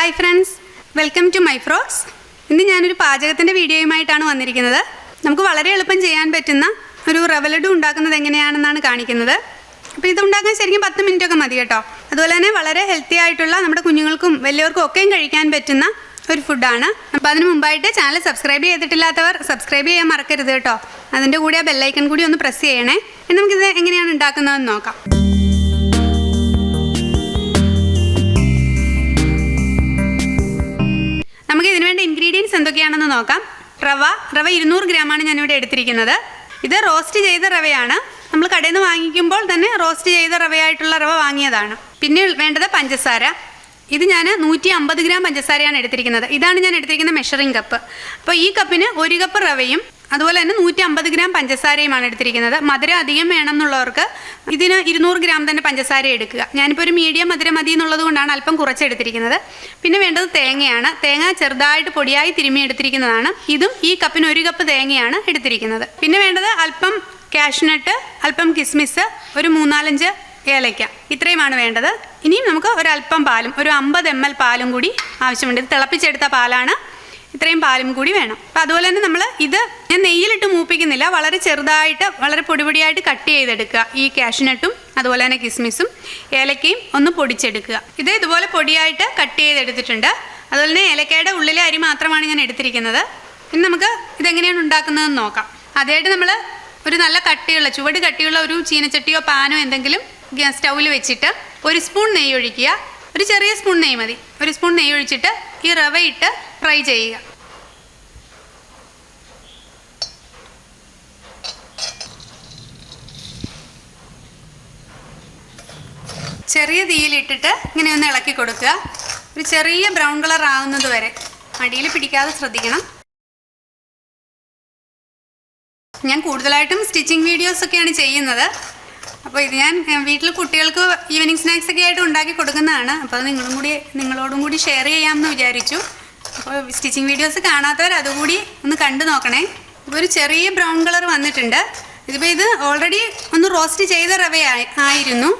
Hi friends, welcome to my frocks. ഇന്ന് ഞാനൊരു പാചകത്തിൻ്റെ വീഡിയോയുമായിട്ടാണ് വന്നിരിക്കുന്നത്. നമുക്ക് വളരെ എളുപ്പം ചെയ്യാൻ പറ്റുന്ന ഒരു റവ ലഡു ഉണ്ടാക്കുന്നത് എങ്ങനെയാണെന്നാണ് കാണിക്കുന്നത്. അപ്പോൾ ഇത് ഉണ്ടാക്കാൻ ശരിക്കും 10 മിനിറ്റൊക്കെ മതി കേട്ടോ. അതുപോലെ തന്നെ വളരെ ഹെൽത്തി ആയിട്ടുള്ള നമ്മുടെ കുഞ്ഞുങ്ങൾക്കും വലിയവർക്കും ഒക്കെയും കഴിക്കാൻ പറ്റുന്ന ഒരു ഫുഡാണ്. അപ്പോൾ അതിന് മുമ്പായിട്ട് ചാനൽ സബ്സ്ക്രൈബ് ചെയ്തിട്ടില്ലാത്തവർ സബ്സ്ക്രൈബ് ചെയ്യാൻ മറക്കരുത് കേട്ടോ. അതിൻ്റെ കൂടെ ആ ബെല്ലൈക്കൺ കൂടി ഒന്ന് പ്രസ് ചെയ്യണേ. ഇനി നമുക്കിത് എങ്ങനെയാണ് ഉണ്ടാക്കുന്നതെന്ന് നോക്കാം. നമുക്ക് ഇതിനു വേണ്ട ഇൻഗ്രീഡിയൻസ് എന്തൊക്കെയാണെന്ന് നോക്കാം. റവ 200 ഗ്രാമാണ് ഞാനിവിടെ എടുത്തിരിക്കുന്നത്. ഇത് റോസ്റ്റ് ചെയ്ത റവയാണ്. നമ്മൾ കടയിൽ നിന്ന് വാങ്ങിക്കുമ്പോൾ തന്നെ റോസ്റ്റ് ചെയ്ത റവയായിട്ടുള്ള റവ വാങ്ങിയതാണ്. പിന്നെ വേണ്ടത് പഞ്ചസാര. ഇത് ഞാൻ 150 ഗ്രാം പഞ്ചസാരയാണ് എടുത്തിരിക്കുന്നത്. ഇതാണ് ഞാൻ എടുത്തിരിക്കുന്ന മെഷറിംഗ് കപ്പ്. അപ്പോൾ ഈ കപ്പിന് 1 കപ്പ് റവയും അതുപോലെ തന്നെ 150 ഗ്രാം പഞ്ചസാരയുമാണ് എടുത്തിരിക്കുന്നത്. മധുരം അധികം വേണം എന്നുള്ളവർക്ക് ഇതിന് 200 ഗ്രാം തന്നെ പഞ്ചസാര എടുക്കുക. ഞാനിപ്പോൾ ഒരു മീഡിയം മധുരം മതി എന്നുള്ളത് കൊണ്ടാണ് അല്പം കുറച്ചെടുത്തിരിക്കുന്നത്. പിന്നെ വേണ്ടത് തേങ്ങയാണ്. തേങ്ങ ചെറുതായിട്ട് പൊടിയായി തിരുമ്മി എടുത്തിരിക്കുന്നതാണ്. ഇതും ഈ കപ്പിന് 1 കപ്പ് തേങ്ങയാണ് എടുത്തിരിക്കുന്നത്. പിന്നെ വേണ്ടത് അല്പം കാഷ്നട്ട്, അല്പം കിസ്മിസ്, ഒരു 3-4 ഏലയ്ക്ക, ഇത്രയുമാണ് വേണ്ടത്. ഇനിയും നമുക്ക് ഒരല്പം പാലും, ഒരു 50 ml പാലും കൂടി ആവശ്യമുണ്ട്. ഇത് തിളപ്പിച്ചെടുത്ത പാലാണ്. ഇത്രയും പാലും കൂടി വേണം. അപ്പോൾ അതുപോലെ തന്നെ ഞാൻ നെയ്യിലിട്ട് മൂപ്പിക്കുന്നില്ല. വളരെ ചെറുതായിട്ട് വളരെ പൊടിയായിട്ട് കട്ട് ചെയ്തെടുക്കുക. ഈ കാഷ്നട്ടും അതുപോലെ തന്നെ കിസ്മിസും ഏലക്കയും ഒന്ന് പൊടിച്ചെടുക്കുക. ഇതുപോലെ പൊടിയായിട്ട് കട്ട് ചെയ്തെടുത്തിട്ടുണ്ട്. അതുപോലെ തന്നെ ഏലക്കയുടെ ഉള്ളിലെ അരി മാത്രമാണ് ഞാൻ എടുത്തിരിക്കുന്നത്. ഇനി നമുക്ക് ഇതെങ്ങനെയാണ് ഉണ്ടാക്കുന്നതെന്ന് നോക്കാം. ആദ്യമായിട്ട് നമ്മൾ ഒരു നല്ല ചുവട് കട്ടിയുള്ള ഒരു ചീനച്ചട്ടിയോ പാനോ എന്തെങ്കിലും സ്റ്റൗവിൽ വെച്ചിട്ട് 1 സ്പൂൺ നെയ്യ് ഒഴിക്കുക. ഒരു ചെറിയ സ്പൂൺ നെയ്യ് മതി. 1 സ്പൂൺ നെയ്യ് ഒഴിച്ചിട്ട് ഈ റവ ഇട്ട് ഫ്രൈ ചെയ്യുക. ചെറിയ തീയിലിട്ടിട്ട് ഇങ്ങനെ ഒന്ന് ഇളക്കി കൊടുക്കുക. ഒരു ചെറിയ ബ്രൗൺ കളർ ആവുന്നത് വരെ. അടിയിൽ പിടിക്കാതെ ശ്രദ്ധിക്കണം. ഞാൻ കൂടുതലായിട്ടും സ്റ്റിച്ചിങ് വീഡിയോസൊക്കെയാണ് ചെയ്യുന്നത്. അപ്പോൾ ഇത് ഞാൻ വീട്ടിൽ കുട്ടികൾക്ക് ഈവനിങ് സ്നാക്സ് ഒക്കെ ആയിട്ട് ഉണ്ടാക്കി കൊടുക്കുന്നതാണ്. അപ്പോൾ അത് നിങ്ങളോടും കൂടി ഷെയർ ചെയ്യാമെന്ന് വിചാരിച്ചു. അപ്പോൾ സ്റ്റിച്ചിങ് വീഡിയോസ് കാണാത്തവർ അതുകൂടി ഒന്ന് കണ്ടു നോക്കണേ. ഇപ്പോൾ ഒരു ചെറിയ ബ്രൗൺ കളർ വന്നിട്ടുണ്ട്. ഇത് ഓൾറെഡി ഒന്ന് റോസ്റ്റ് ചെയ്ത റവ ആയിരുന്നു.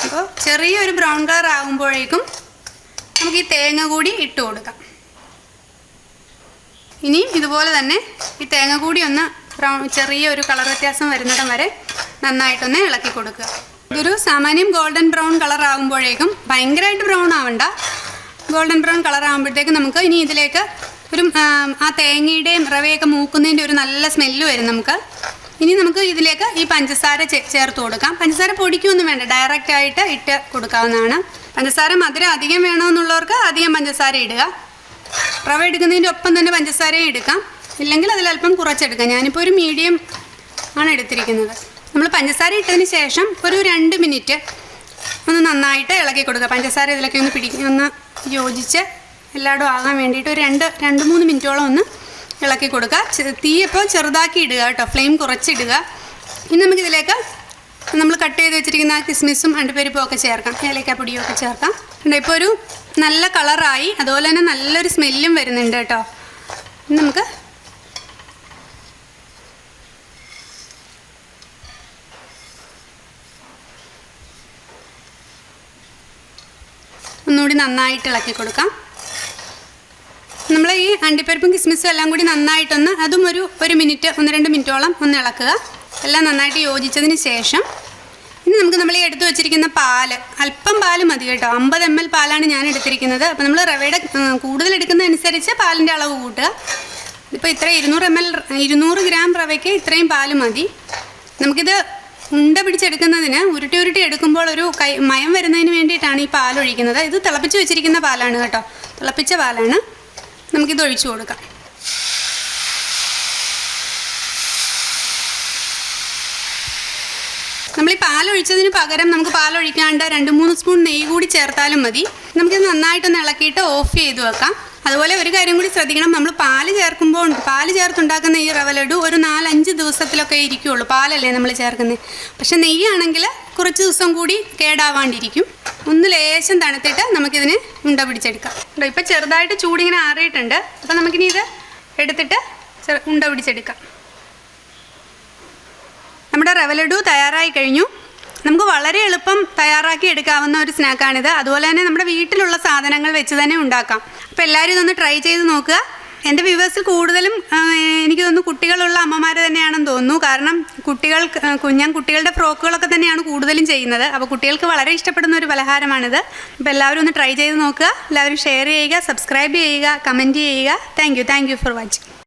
അപ്പോൾ ചെറിയൊരു ബ്രൗൺ കളർ ആകുമ്പോഴേക്കും നമുക്ക് ഈ തേങ്ങ കൂടി ഇട്ട് കൊടുക്കാം. ഇനിയും ഇതുപോലെ തന്നെ ഈ തേങ്ങ കൂടി ഒന്ന് ചെറിയൊരു കളർ വ്യത്യാസം വരുന്നിടം വരെ നന്നായിട്ടൊന്ന് ഇളക്കി കൊടുക്കുക. ഇതൊരു സാമാന്യം ഗോൾഡൻ ബ്രൗൺ കളർ ആകുമ്പോഴേക്കും, ഭയങ്കരമായിട്ട് ബ്രൗൺ ആവണ്ട, ഗോൾഡൻ ബ്രൗൺ കളർ ആകുമ്പോഴത്തേക്കും നമുക്ക് ഇനി ഇതിലേക്ക് ആ തേങ്ങയുടെയും റവയൊക്കെ മൂക്കുന്നതിൻ്റെ ഒരു നല്ല സ്മെല്ല് വരും നമുക്ക്. ഇനി നമുക്ക് ഇതിലേക്ക് ഈ പഞ്ചസാര ചേർത്ത് കൊടുക്കാം. പഞ്ചസാര പൊടിക്കൊന്നും വേണ്ട, ഡയറക്റ്റായിട്ട് ഇട്ട് കൊടുക്കാവുന്നതാണ്. പഞ്ചസാര മധുരം അധികം വേണമെന്നുള്ളവർക്ക് അധികം പഞ്ചസാര ഇടുക. റവ എടുക്കുന്നതിൻ്റെ ഒപ്പം തന്നെ പഞ്ചസാരയും എടുക്കാം, ഇല്ലെങ്കിൽ അതിലല്പം കുറച്ചെടുക്കാം. ഞാനിപ്പോൾ ഒരു മീഡിയം ആണ് എടുത്തിരിക്കുന്നത്. നമ്മൾ പഞ്ചസാര ഇട്ടതിന് ശേഷം ഒരു 2 മിനിറ്റ് ഒന്ന് നന്നായിട്ട് ഇളക്കി കൊടുക്കുക. പഞ്ചസാര ഇതിലൊക്കെ ഒന്ന് യോജിച്ച് എല്ലായിടും ആകാൻ വേണ്ടിയിട്ട് ഒരു 2-3 മിനിറ്റോളം ഒന്ന് ഇളക്കി കൊടുക്കുക. തീ ഇപ്പോൾ ചെറുതാക്കി ഇടുക കേട്ടോ, ഫ്ലെയിം കുറച്ചിടുക. ഇനി നമുക്കിതിലേക്ക് നമ്മൾ കട്ട് ചെയ്ത് വെച്ചിരിക്കുന്ന കിസ്മിസും അണ്ടിപ്പരിപ്പും ഒക്കെ ചേർക്കാം, ഏലക്കാപ്പൊടിയും ഒക്കെ ചേർക്കാം. ഇപ്പോൾ ഒരു നല്ല കളറായി, അതുപോലെ തന്നെ നല്ലൊരു സ്മെല്ലും വരുന്നുണ്ട് കേട്ടോ. നമുക്ക് ഒന്നുകൂടി നന്നായിട്ട് ഇളക്കി കൊടുക്കാം. നമ്മൾ ഈ അണ്ടിപ്പരിപ്പും കിസ്മിസും എല്ലാം കൂടി നന്നായിട്ടൊന്ന് അതും ഒരു 1-2 മിനിറ്റോളം ഒന്ന് ഇളക്കുക. എല്ലാം നന്നായിട്ട് യോജിച്ചതിന് ശേഷം ഇനി നമുക്ക് നമ്മൾ ഈ എടുത്തു വെച്ചിരിക്കുന്ന പാല്, അല്പം പാല് മതി കേട്ടോ. 50 ml പാലാണ് ഞാൻ എടുത്തിരിക്കുന്നത്. അപ്പോൾ നമ്മൾ റവയുടെ കൂടുതൽ എടുക്കുന്നതനുസരിച്ച് പാലിൻ്റെ അളവ് കൂട്ടുക. ഇപ്പോൾ ഇത്ര 200 ഗ്രാം റവയ്ക്ക് ഇത്രയും പാല് മതി. നമുക്കിത് ഉണ്ട പിടിച്ചെടുക്കുന്നതിന് ഉരുട്ടി എടുക്കുമ്പോൾ ഒരു മയം വരുന്നതിന് വേണ്ടിയിട്ടാണ് ഈ പാലൊഴിക്കുന്നത്. ഇത് തിളപ്പിച്ച് വെച്ചിരിക്കുന്ന പാലാണ് കേട്ടോ, തിളപ്പിച്ച പാലാണ്. നമുക്കിത് ഒഴിച്ചു കൊടുക്കാം. നമ്മൾ ഈ പാലൊഴിച്ചതിന് പകരം നമുക്ക് പാലൊഴിക്കാണ്ട് 2-3 സ്പൂൺ നെയ്യ് കൂടി ചേർത്താലും മതി. നമുക്കിത് നന്നായിട്ടൊന്ന് ഇളക്കിയിട്ട് ഓഫ് ചെയ്ത് വെക്കാം. അതുപോലെ ഒരു കാര്യം കൂടി ശ്രദ്ധിക്കണം, നമ്മൾ പാല് ചേർത്തുണ്ടാക്കുന്ന ഈ റവ ലഡു ഒരു 4-5 ദിവസത്തിലൊക്കെ ഇരിക്കുകയുള്ളൂ. പാലല്ലേ നമ്മൾ ചേർക്കുന്നത്. പക്ഷെ നെയ്യാണെങ്കിൽ കുറച്ച് ദിവസം കൂടി കേടാവാണ്ടിരിക്കും. ഒന്ന് ലേശം തണുത്തിട്ട് നമുക്കിതിന് ഉണ്ട പിടിച്ചെടുക്കാം. ഇപ്പോൾ ചെറുതായിട്ട് ചൂടിങ്ങനെ ആറിയിട്ടുണ്ട്. അപ്പോൾ നമുക്കിനി ഇത് എടുത്തിട്ട് ഉണ്ട പിടിച്ചെടുക്കാം. നമ്മുടെ റവ ലഡു തയ്യാറായി കഴിഞ്ഞു. നമുക്ക് വളരെ എളുപ്പം തയ്യാറാക്കി എടുക്കാവുന്ന ഒരു സ്നാക്കാണിത്. അതുപോലെ തന്നെ നമ്മുടെ വീട്ടിലുള്ള സാധനങ്ങൾ വെച്ച് തന്നെ ഉണ്ടാക്കാം. അപ്പോൾ എല്ലാവരും ഇതൊന്ന് ട്രൈ ചെയ്ത് നോക്കുക. എൻ്റെ വ്യൂവേഴ്സിൽ കൂടുതലും എനിക്ക് തോന്നുന്നു കുട്ടികളുള്ള അമ്മമാർ തന്നെയാണെന്ന് തോന്നുന്നു. കാരണം ഞാൻ കുട്ടികളുടെ ഫ്രോക്കുകളൊക്കെ തന്നെയാണ് കൂടുതലും ചെയ്യുന്നത്. അപ്പോൾ കുട്ടികൾക്ക് വളരെ ഇഷ്ടപ്പെടുന്ന ഒരു പലഹാരമാണിത്. അപ്പോൾ എല്ലാവരും ഒന്ന് ട്രൈ ചെയ്ത് നോക്കുക. എല്ലാവരും ഷെയർ ചെയ്യുക, സബ്സ്ക്രൈബ് ചെയ്യുക, കമൻറ്റ് ചെയ്യുക. Thank you for watching.